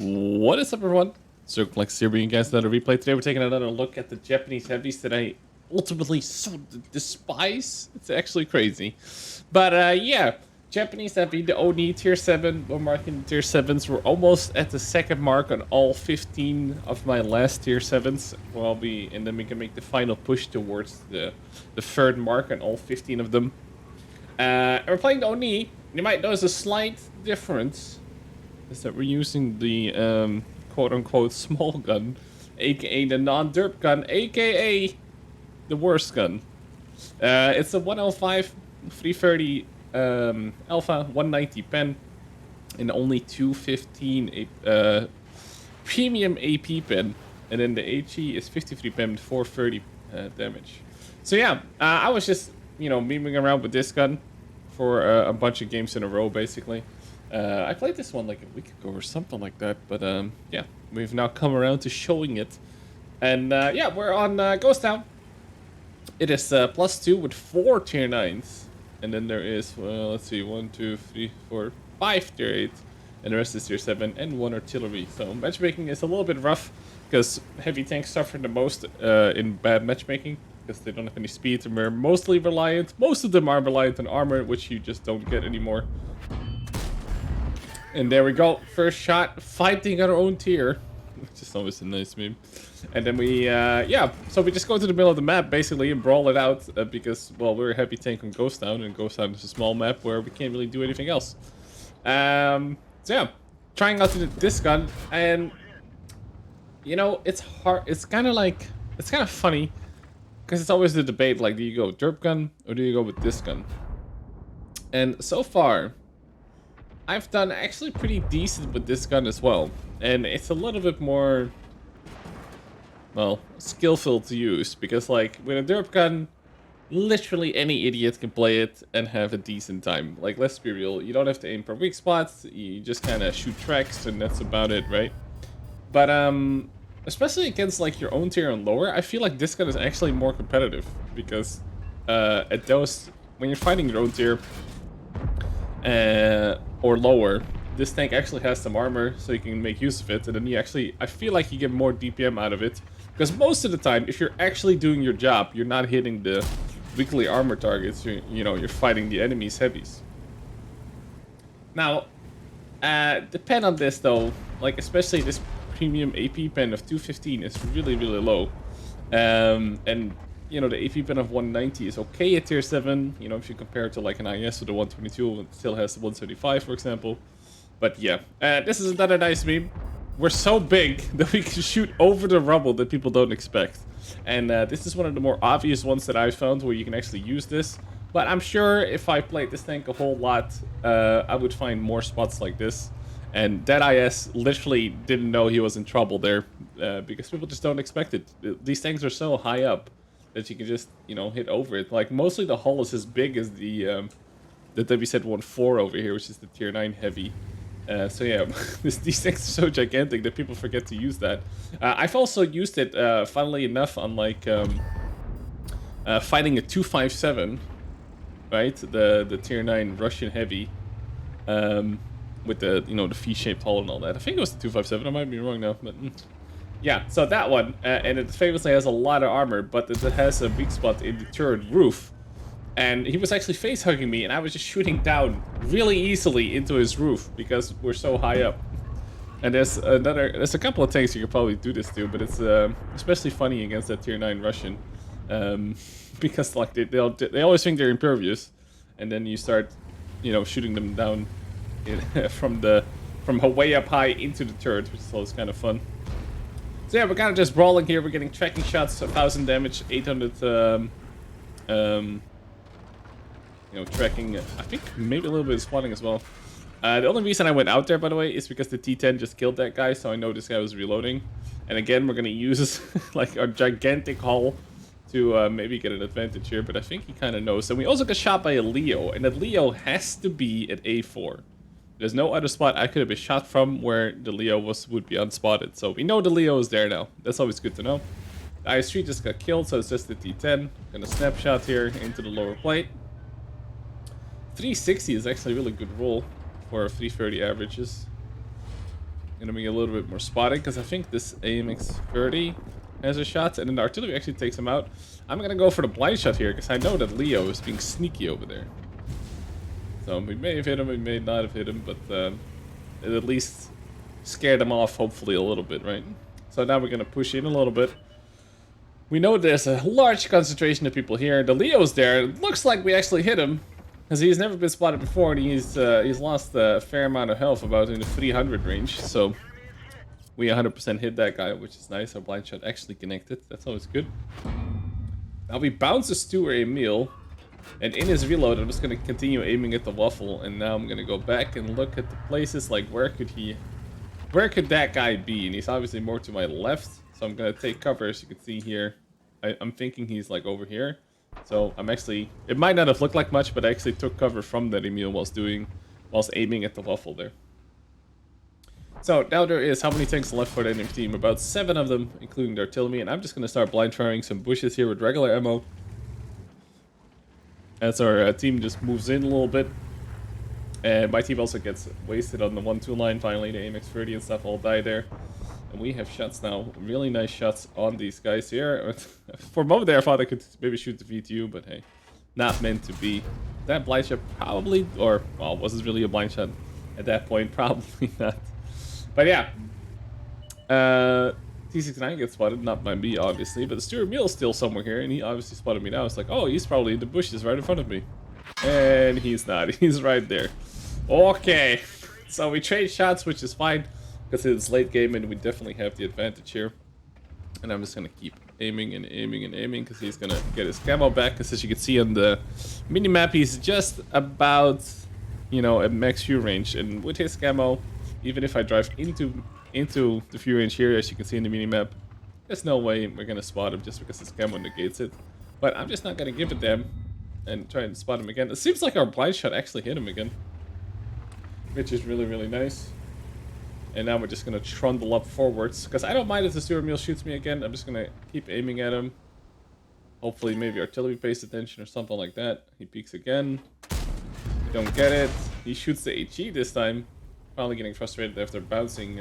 What is up, everyone? Circon here, bringing you guys another replay. Today we're taking another look at the Japanese heavies that I ultimately so despise. It's actually crazy. But yeah, Japanese heavy, the Oni tier 7, we're marking the tier 7s. We're almost at the second mark on all 15 of my last tier 7s. And then we can make the final push towards the third mark on all 15 of them. We're playing the Oni. You might notice a slight difference. Is that we're using the quote-unquote small gun, aka the non-derp gun, aka the worst gun. It's a 105 330 alpha 190 pen and only 215 premium AP pen, and then the HE is 53 pen with 430 damage. So yeah, I was just memeing around with this gun for a bunch of games in a row, basically. I played this one like a week ago or something like that, but yeah, we've now come around to showing it. And yeah, we're on Ghost Town. It is +2 with 4 tier 9s. And then there is, well, let's see, 1, 2, 3, 4, 5 tier 8. And the rest is tier 7 and 1 artillery. So matchmaking is a little bit rough because heavy tanks suffer the most in bad matchmaking because they don't have any speed and we're mostly reliant. Most of them are reliant on armor, which you just don't get anymore. And there we go, first shot, fighting our own tier, which is always a nice meme. And then we, yeah, so we just go to the middle of the map, basically, and brawl it out, because, well, we're a heavy tank on Ghost Town, and Ghost Town is a small map where we can't really do anything else. So yeah, trying out this gun, and, it's hard, it's kind of funny, because it's always the debate, like, do you go derp gun, or do you go with this gun? And so far, I've done actually pretty decent with this gun as well, and it's a little bit more, well, skillful to use, because like with a derp gun, literally any idiot can play it and have a decent time. Like, let's be real, you don't have to aim for weak spots, you just kind of shoot tracks and that's about it, right? But especially against like your own tier and lower, I feel like this gun is actually more competitive, because at those, when you're fighting your own tier, or lower, this tank actually has some armor, so you can make use of it, and then you actually, I feel like you get more DPM out of it, because most of the time, if you're actually doing your job, you're not hitting the weakly armor targets, you're fighting the enemy's heavies. Now, the pen on this though, like especially this premium AP pen of 215 is really, really low, and the AP pen of 190 is okay at tier 7, if you compare it to like an IS with a 122, it still has the 175, for example. But yeah, this is another nice meme. We're so big that we can shoot over the rubble that people don't expect. And this is one of the more obvious ones that I've found where you can actually use this. But I'm sure if I played this tank a whole lot, I would find more spots like this. And that IS literally didn't know he was in trouble there, because people just don't expect it. These tanks are so high up that you can just, hit over it. Like, mostly the hull is as big as the WZ-14 over here, which is the tier 9 heavy. So yeah, these things are so gigantic that people forget to use that. I've also used it, funnily enough, on like fighting a 257, right? The tier 9 Russian heavy, with the the V-shaped hull and all that. I think it was the 257. I might be wrong now, but. Yeah, so that one, and it famously has a lot of armor, but it has a weak spot in the turret roof. And he was actually face-hugging me, and I was just shooting down really easily into his roof, because we're so high up. And there's a couple of tanks you could probably do this to, but it's especially funny against that tier 9 Russian. Because like they always think they're impervious, and then you start, shooting them down from way up high into the turret, which is always kind of fun. So yeah, we're kind of just brawling here. We're getting tracking shots, 1,000 damage, 800, tracking. I think maybe a little bit of spotting as well. The only reason I went out there, by the way, is because the T10 just killed that guy, so I know this guy was reloading. And again, we're gonna use like our gigantic hull to maybe get an advantage here, but I think he kind of knows. And we also got shot by a Leo, and that Leo has to be at A4. There's no other spot I could have been shot from where the Leo would be unspotted. So we know the Leo is there now. That's always good to know. The IS-3 just got killed, so it's just the T10. Gonna snapshot here into the lower plate. 360 is actually a really good roll for 330 averages. Gonna be a little bit more spotting because I think this AMX-30 has a shot, and then the artillery actually takes him out. I'm gonna go for the blind shot here because I know that Leo is being sneaky over there. So we may have hit him, we may not have hit him, but it at least scared him off, hopefully, a little bit, right? So now we're gonna push in a little bit. We know there's a large concentration of people here. The Leo's there. It looks like we actually hit him, because he's never been spotted before, and he's lost a fair amount of health, about in the 300 range. So we 100% hit that guy, which is nice. Our blind shot actually connected. That's always good. Now we bounce a Stu or a meal, and in his reload, I'm just gonna continue aiming at the waffle, and now I'm gonna go back and look at the places. Like, where could that guy be? And he's obviously more to my left, so I'm gonna take cover. As you can see here, I'm thinking he's like over here. So I'm actually, it might not have looked like much, but I actually took cover from that Emil whilst aiming at the waffle there. So now there is, how many tanks left for the enemy team? About 7 of them, including the artillery, and I'm just gonna start blind firing some bushes here with regular ammo. As our team just moves in a little bit. And my team also gets wasted on the 1-2 line. Finally, the AMX-30 and stuff all die there. And we have shots now. Really nice shots on these guys here. For a moment there, I thought I could maybe shoot the VTU, but hey, not meant to be. That blind shot probably, or, well, was it really a blind shot at that point? Probably not. But yeah. T69 gets spotted, not by me, obviously, but the Stuart Mule is still somewhere here, and he obviously spotted me now. It's like, oh, he's probably in the bushes right in front of me. And he's not. He's right there. Okay. So we trade shots, which is fine, because it's late game, and we definitely have the advantage here. And I'm just going to keep aiming and aiming and aiming, because he's going to get his camo back. Because as you can see on the mini-map, he's just about, you know, at max view range. And with his camo, even if I drive into the view range here, as you can see in the minimap, there's no way we're gonna spot him just because his camo negates it. But I'm just not gonna give a damn and try and spot him again. It seems like our blind shot actually hit him again, which is really, really nice. And now we're just gonna trundle up forwards, because I don't mind if the Stuart Mule shoots me again. I'm just gonna keep aiming at him. Hopefully maybe artillery pays attention or something like that. He peeks again. We don't get it. He shoots the HE this time. Finally getting frustrated after bouncing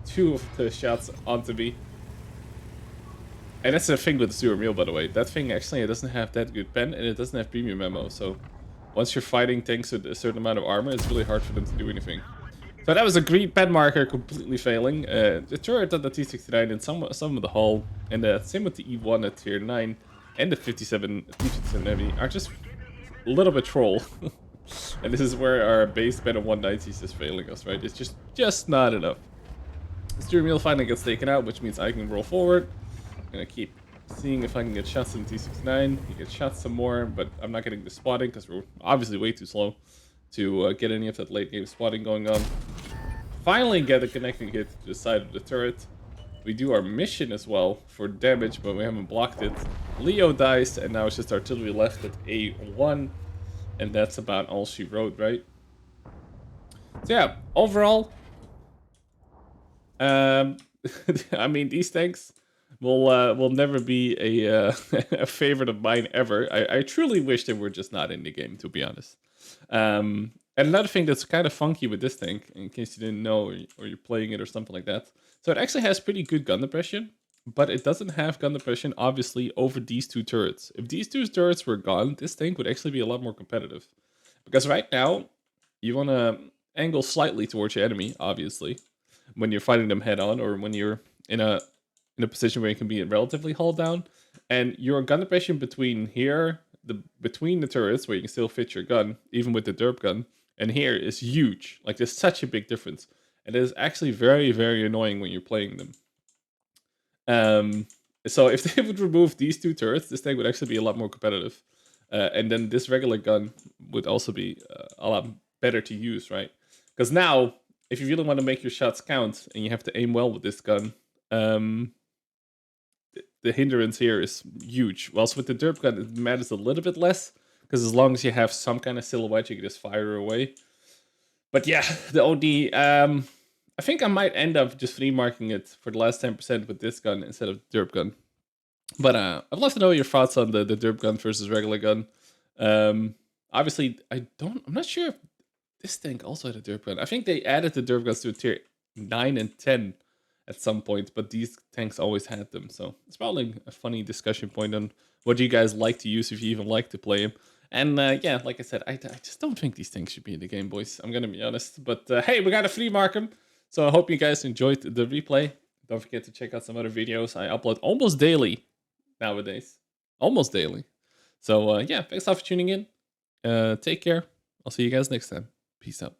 2 of the shots onto me. And that's the thing with the Stuart Mule, by the way. That thing actually, it doesn't have that good pen, and it doesn't have premium ammo. So once you're fighting tanks with a certain amount of armor, it's really hard for them to do anything. So that was a green pen marker completely failing. The turret on the T69 and some of the hull, and the same with the E1 at tier 9 and the T57 Heavy are just a little bit troll. And this is where our base pen of 190 is just failing us, right? It's just not enough. The Stuart Mule finally gets taken out, which means I can roll forward. I'm gonna keep seeing if I can get shots in T69. He gets shot some more, but I'm not getting the spotting because we're obviously way too slow to get any of that late game spotting going on. Finally get a connecting hit to the side of the turret. We do our mission as well for damage, but we haven't blocked it. Leo dies, and now it's just artillery left at A1. And that's about all she wrote, right? So yeah, overall, I mean, these tanks will never be a a favorite of mine ever. I truly wish they were just not in the game, to be honest. And another thing that's kind of funky with this tank, in case you didn't know, or you're playing it or something like that. So it actually has pretty good gun depression, but it doesn't have gun depression, obviously, over these 2 turrets. If these 2 turrets were gone, this tank would actually be a lot more competitive. Because right now, you want to angle slightly towards your enemy, obviously, when you're fighting them head on, or when you're in a position where you can be relatively hull down. And your gun depression between here, between the turrets, where you can still fit your gun, even with the derp gun, and here is huge. Like, there's such a big difference. And it is actually very, very annoying when you're playing them. So if they would remove these 2 turrets, this tank would actually be a lot more competitive. And then this regular gun would also be a lot better to use, right? Because now, if you really want to make your shots count, and you have to aim well with this gun, the hindrance here is huge. Whilst with the derp gun, it matters a little bit less, because as long as you have some kind of silhouette, you can just fire away. But yeah, the OD, I think I might end up just free marking it for the last 10% with this gun instead of the derp gun. But I'd love to know your thoughts on the derp gun versus regular gun. Obviously, I'm not sure if this tank also had a derp gun. I think they added the derp guns to tier 9 and 10 at some point, but these tanks always had them. So it's probably a funny discussion point on what you guys like to use if you even like to play them. And yeah, like I said, I just don't think these things should be in the game, boys. I'm going to be honest. But hey, we got a free Markham. So I hope you guys enjoyed the replay. Don't forget to check out some other videos. I upload almost daily nowadays. Almost daily. So yeah, thanks a lot for tuning in. Take care. I'll see you guys next time. Peace out.